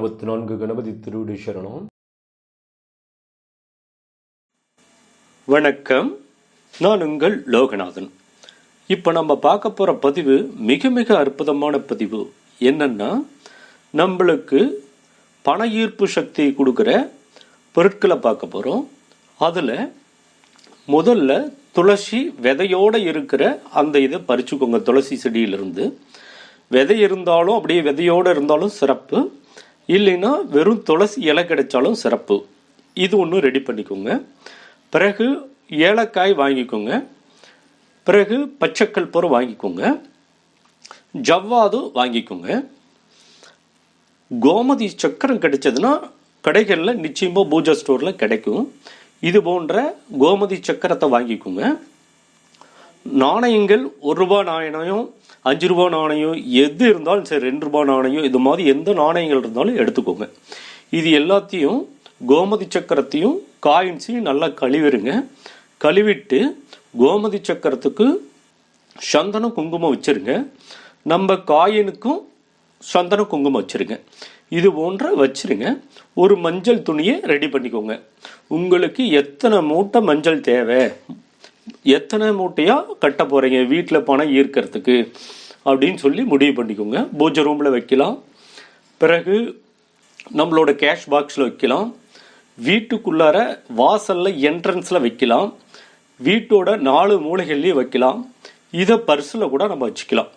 64 கணபதி திருவடி சரணம். வணக்கம், நான் உங்கள் லோகநாதன். இப்போ நம்ம பார்க்க போகிற பதிவு மிக மிக அற்புதமான பதிவு. என்னன்னா, நம்மளுக்கு பண ஈர்ப்பு சக்தியை கொடுக்குற பொருட்களை பார்க்க போகிறோம். அதில் முதல்ல துளசி விதையோடு இருக்கிற அந்த இதை பறிச்சுக்கோங்க. துளசி செடியிலிருந்து விதை இருந்தாலும் அப்படியே விதையோடு இருந்தாலும் சிறப்பு, இல்லைன்னா வெறும் துளசி இலை கிடைச்சாலும் சிறப்பு. இது ஒன்று ரெடி பண்ணிக்கோங்க. பிறகு ஏலக்காய் வாங்கிக்கோங்க. பிறகு பச்சைக்கற்பூரை வாங்கிக்கோங்க. ஜவ்வாது வாங்கிக்கோங்க. கோமதி சக்கரம் கிடைச்சதுன்னா கடைகளில் நிச்சயமாக பூஜா ஸ்டோரில் கிடைக்கும். இது போன்ற கோமதி சக்கரத்தை வாங்கிக்கோங்க. நாணயங்கள் 1 ரூபாய் நாணயம், 5 ரூபாய் நாணயம், எது இருந்தாலும் சரி, 2 ரூபாய் நாணயம், இது மாதிரி எந்த நாணயங்கள் இருந்தாலும் எடுத்துக்கோங்க. இது எல்லாத்தையும் கோமதி சக்கரத்தையும் காயின்ஸையும் நல்லா கழுவிடுங்க. கழுவிட்டு கோமதி சக்கரத்துக்கு சந்தன குங்குமம் வச்சிருங்க. நம்ம காயினுக்கும் சந்தன குங்குமம் வச்சிருங்க. இது போன்ற வச்சிருங்க. ஒரு மஞ்சள் துணியை ரெடி பண்ணிக்கோங்க. உங்களுக்கு எத்தனை மூட்டை மஞ்சள் தேவை, எத்தனை மூட்டையாக கட்ட போகிறீங்க வீட்டில் பணம் ஈர்க்கிறதுக்கு அப்படின்னு சொல்லி முடிவு பண்ணிக்கோங்க. பூஜை ரூமில் வைக்கலாம். பிறகு நம்மளோட கேஷ் பாக்ஸில் வைக்கலாம். வீட்டுக்குள்ளார வாசலில் என்ட்ரன்ஸில் வைக்கலாம். வீட்டோட 4 மூலைகள்லேயும் வைக்கலாம். இதை பர்ஸில் கூட நம்ம வச்சுக்கலாம்.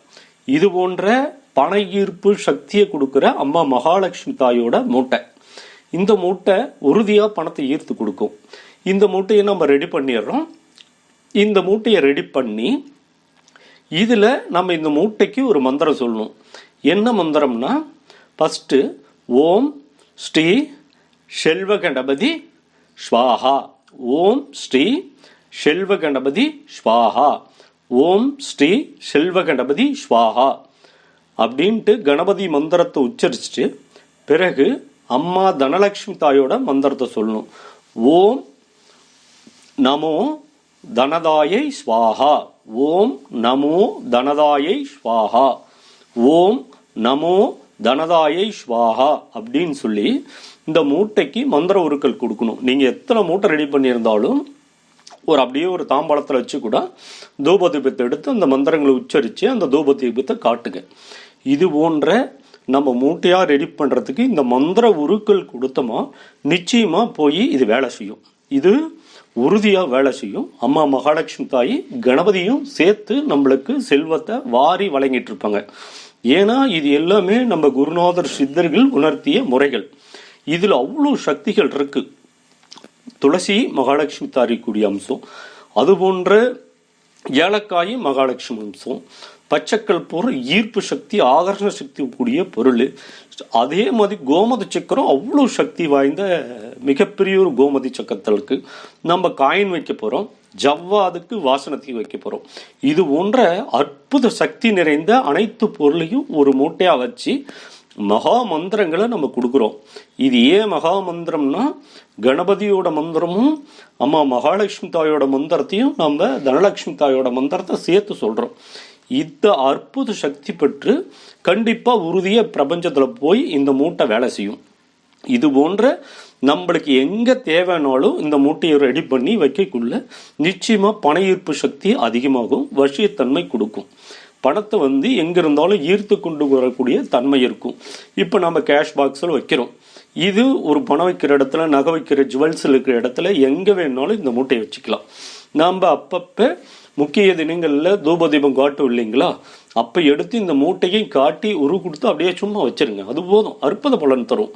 இது போன்ற பண ஈர்ப்பு சக்தியை கொடுக்குற அம்மா மகாலட்சுமி தாயோட மூட்டை. இந்த மூட்டை உறுதியாக பணத்தை ஈர்த்து கொடுக்கும். இந்த மூட்டையை நம்ம ரெடி பண்ணிடுறோம். இந்த மூட்டையை ரெடி பண்ணி இதில் நம்ம இந்த மூட்டைக்கு ஒரு மந்திரம் சொல்லணும். என்ன மந்திரம்னா, ஃபஸ்ட்டு ஓம் ஸ்ரீ செல்வ கணபதி ஸ்வாஹா, ஓம் ஸ்ரீ செல்வ கணபதி ஸ்வாஹா, ஓம் ஸ்ரீ செல்வ கணபதி ஸ்வாஹா அப்படின்ட்டு கணபதி மந்திரத்தை உச்சரிச்சுட்டு பிறகு அம்மா தனலட்சுமி தாயோட மந்திரத்தை சொல்லணும். ஓம் நமோ தனதாயை ஸ்வாஹா, ஓம் நமோ தனதாயை ஸ்வாஹா, ஓம் நமோ தனதாயை ஸ்வாஹா அப்படின்னு சொல்லி இந்த மூட்டைக்கு மந்திர உருக்கள் கொடுக்கணும். நீங்கள் எத்தனை மூட்டை ரெடி பண்ணியிருந்தாலும் அப்படியே ஒரு தாம்பாளத்தில் வச்சு கூட தூப தீபத்தை எடுத்து அந்த மந்திரங்களை உச்சரித்து அந்த தூப தீபத்தை காட்டுங்க. இது போன்ற நம்ம மூட்டையாக ரெடி பண்ணுறதுக்கு இந்த மந்திர உருக்கள் கொடுத்தோமா நிச்சயமாக போய் இது வேலை செய்யும். இது உறுதியாக வேலை செய்யும். அம்மா மகாலட்சுமி தாய் கணபதியும் சேர்த்து நம்மளுக்கு செல்வத்தை வாரி வழங்கிட்டு இருப்பாங்க. ஏன்னா இது எல்லாமே நம்ம குருநாதர் சித்தர்கள் உணர்த்திய முறைகள். இதில் அவ்வளோ சக்திகள் இருக்கு. துளசி மகாலட்சுமி தாரிக்கூடிய அம்சம், அதுபோன்ற ஏலக்காயும் மகாலட்சுமி அம்சம், பச்சைக்கற்பூர் ஈர்ப்பு சக்தி, ஆகர்ஷண சக்தி கூடிய பொருள். அதே மாதிரி கோமதி சக்கரம் அவ்வளோ சக்தி வாய்ந்த மிகப்பெரிய ஒரு கோமதி சக்கரத்திற்கு நம்ம காயின் வைக்க போகிறோம். ஜவ்வாதுக்கு வாசனத்தையும் வைக்க போகிறோம். இது போன்ற அற்புத சக்தி நிறைந்த அனைத்து பொருளையும் ஒரு மூட்டையாக வச்சு மகா மந்திரங்களை நம்ம கொடுக்குறோம். இது ஏன் மகா மந்திரம்னா, கணபதியோட மந்திரமும் அம்மா மகாலட்சுமி தாயோட மந்திரத்தையும் நம்ம தனலட்சுமி தாயோட மந்திரத்தை சேர்த்து சொல்கிறோம். இந்த அற்புத சக்தி பெற்று கண்டிப்பாக உறுதியாக பிரபஞ்சத்தில் போய் இந்த மூட்டை வேலை செய்யும். இது போன்ற நம்மளுக்கு எங்கே தேவைனாலும் இந்த மூட்டையை ரெடி பண்ணி வைக்கக்குள்ள நிச்சயமாக பண ஈர்ப்பு சக்தி அதிகமாகும், வசியத்தன்மை கொடுக்கும். பணத்தை எங்கே இருந்தாலும் ஈர்த்து கொண்டு வரக்கூடிய தன்மை இருக்கும். இப்போ நம்ம கேஷ் பாக்ஸில் வைக்கிறோம். இது ஒரு பணம் வைக்கிற இடத்துல, நகை வைக்கிற ஜுவல்ஸ் இருக்கிற இடத்துல எங்கே வேணாலும் இந்த மூட்டையை வச்சுக்கலாம். நாம் அப்பப்போ முக்கிய தினங்களில் தூப தீபம் காட்டும் இல்லைங்களா, அப்போ எடுத்து இந்த மூட்டையை காட்டி உரு கொடுத்து அப்படியே சும்மா வச்சிருங்க. அது போதும், அற்புத பலன் தரும்.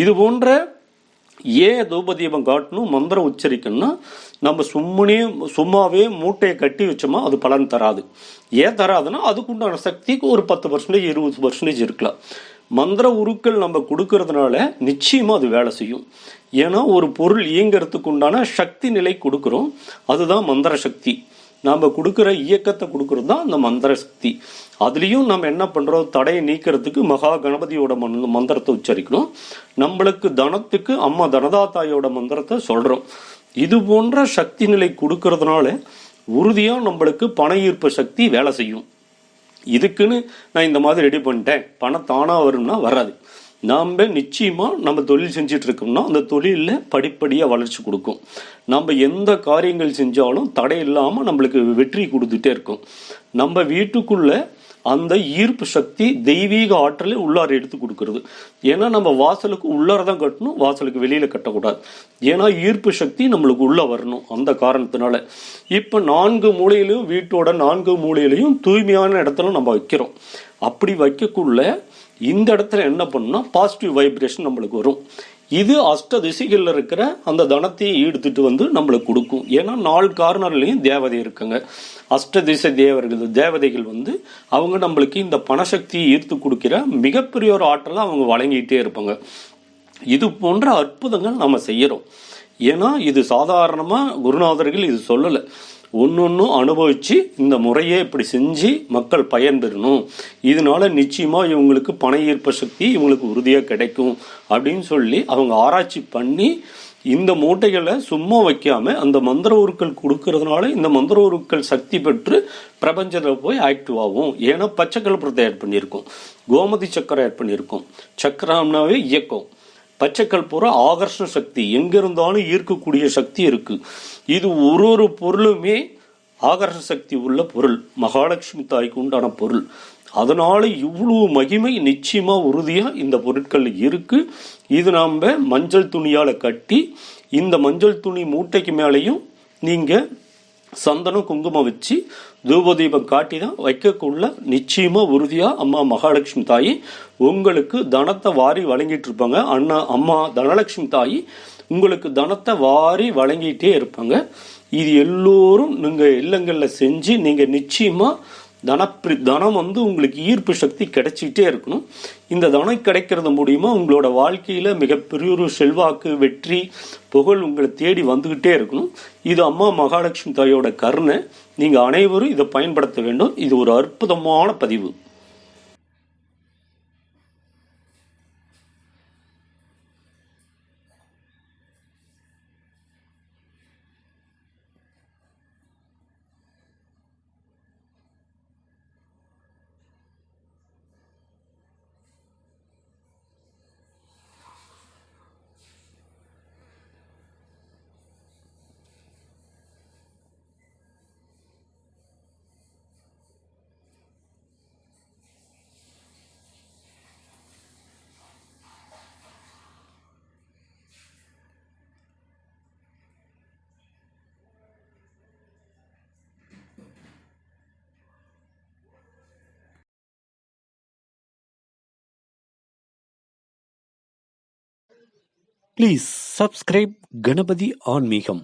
இது போன்ற ஏன் தூப தீபம் காட்டணும், மந்திரம் உச்சரிக்கணும்னா, நம்ம சும்மாவே மூட்டையை கட்டி வச்சோமா அது பலன் தராது. ஏன் தராதுன்னா அதுக்குண்டான சக்திக்கு ஒரு 10% 20% இருக்கலாம். மந்திர உருக்கள் நம்ம கொடுக்கறதுனால நிச்சயமாக அது வேலை செய்யும். ஏன்னா ஒரு பொருள் இயங்கிறதுக்கு உண்டான சக்தி நிலை கொடுக்குறோம். அதுதான் மந்திர சக்தி. நாம் கொடுக்குற இயக்கத்தை கொடுக்கறது தான் அந்த மந்திர சக்தி. அதுலேயும் நம்ம என்ன பண்ணுறோம், தடையை நீக்கிறதுக்கு மகா கணபதியோட மந்திரத்தை உச்சரிக்கணும். நம்மளுக்கு தனத்துக்கு அம்மா தனதாத்தாயோட மந்திரத்தை சொல்கிறோம். இது போன்ற சக்தி நிலை கொடுக்கறதுனால உறுதியாக நம்மளுக்கு பண ஈர்ப்பு சக்தி வேலை செய்யும். இதுக்குன்னு நான் இந்த மாதிரி ரெடி பண்ணிட்டேன், பணம் தானாக வரும்னா வராது. நாம் நிச்சயமாக நம்ம தொழில் செஞ்சுட்டு இருக்கோம்னா அந்த தொழிலில் படிப்படியாக வளர்ச்சி கொடுக்கும். நம்ம எந்த காரியங்கள் செஞ்சாலும் தடை இல்லாமல் நம்மளுக்கு வெற்றி கொடுத்துட்டே இருக்கும். நம்ம வீட்டுக்குள்ளே அந்த ஈர்ப்பு சக்தி தெய்வீக ஆற்றலை உள்ளார எடுத்து கொடுக்கறது. ஏன்னா நம்ம வாசலுக்கு உள்ளார தான் கட்டணும், வாசலுக்கு வெளியில் கட்டக்கூடாது. ஏன்னா ஈர்ப்பு சக்தி நம்மளுக்கு உள்ளே வரணும். அந்த காரணத்தினால இப்போ 4 மூலையிலையும், வீட்டோட 4 மூலையிலையும் தூய்மையான இடத்துல நம்ம வைக்கிறோம். அப்படி வைக்கக்குள்ள இந்த இடத்துல என்ன பண்ணா பாசிட்டிவ் வைப்ரேஷன் நம்மளுக்கு வரும். இது அஷ்ட திசைகளில் இருக்கிற அந்த தனத்தை ஈடுத்துட்டு வந்து நம்மளுக்கு கொடுக்கும். ஏன்னா 4 கார்னர்லையும் தேவதை இருக்குங்க. அஷ்ட திசை தேவதைகள் வந்து அவங்க நம்மளுக்கு இந்த பணசக்தியை ஈர்த்து கொடுக்கிற மிகப்பெரிய ஒரு ஆற்றலை அவங்க வழங்கிட்டே இருப்பாங்க. இது போன்ற அற்புதங்கள் நம்ம செய்யறோம். ஏன்னா இது சாதாரணமாக குருநாதர்கள் இது சொல்லலை, ஒன்னொன்னும் அனுபவிச்சு இந்த முறையே இப்படி செஞ்சு மக்கள் பயன்பெறணும், இதனால நிச்சயமா இவங்களுக்கு பண ஈர்ப்பு சக்தி இவங்களுக்கு உறுதியாக கிடைக்கும் அப்படின்னு சொல்லி அவங்க ஆராய்ச்சி பண்ணி இந்த மூட்டைகளை சும்மா வைக்காம அந்த மந்திர உருக்கள் கொடுக்கறதுனால இந்த மந்திர உருக்கள் சக்தி பெற்று பிரபஞ்சத்தில் போய் ஆக்டிவ் ஆகும். ஏன்னா பச்சை கலப்பரத்தை ஆட் பண்ணியிருக்கோம், கோமதி சக்கரை ஆட் பண்ணியிருக்கோம். சக்கரம்னாவே இயக்கம், பச்சைக்கல் பூரா ஆகர்ஷண சக்தி, எங்க இருந்தாலும் ஈர்க்கக்கூடிய சக்தி இருக்கு. இது ஒரு பொருளுமே ஆகர்ஷண சக்தி உள்ள பொருள், மகாலட்சுமி தாய்க்கு உண்டான பொருள். அதனால இவ்வளவு மகிமை நிச்சயமா உறுதியா இந்த பொருட்கள் இருக்கு. இது நாம மஞ்சள் துணியால கட்டி இந்த மஞ்சள் துணி மூட்டைக்கு மேலையும் நீங்க சந்தனம் குங்குமம் வச்சு தூபதீபம் காட்டி தான் வைக்கக்குள்ள நிச்சயமா உறுதியா அம்மா மகாலட்சுமி தாயி உங்களுக்கு தனத்தை வாரி வழங்கிட்டு இருப்பாங்க. அம்மா தனலட்சுமி தாயி உங்களுக்கு தனத்தை வாரி வழங்கிட்டே இருப்பாங்க. இது எல்லோரும் நீங்க இல்லங்கள்ல செஞ்சு நீங்க நிச்சயமா தனம் வந்து உங்களுக்கு ஈர்ப்பு சக்தி கிடைச்சிக்கிட்டே இருக்கணும். இந்த தனம் கிடைக்கிறது மூலியமா உங்களோட வாழ்க்கையில மிகப்பெரிய ஒரு செல்வாக்கு, வெற்றி, புகழ் உங்களை தேடி வந்துகிட்டே இருக்கணும். இது அம்மா மகாலட்சுமி தாயோட கருணை. நீங்க அனைவரும் இதை பயன்படுத்த வேண்டும். இது ஒரு அற்புதமான பதிவு. Please subscribe Ganapati Aanmigam.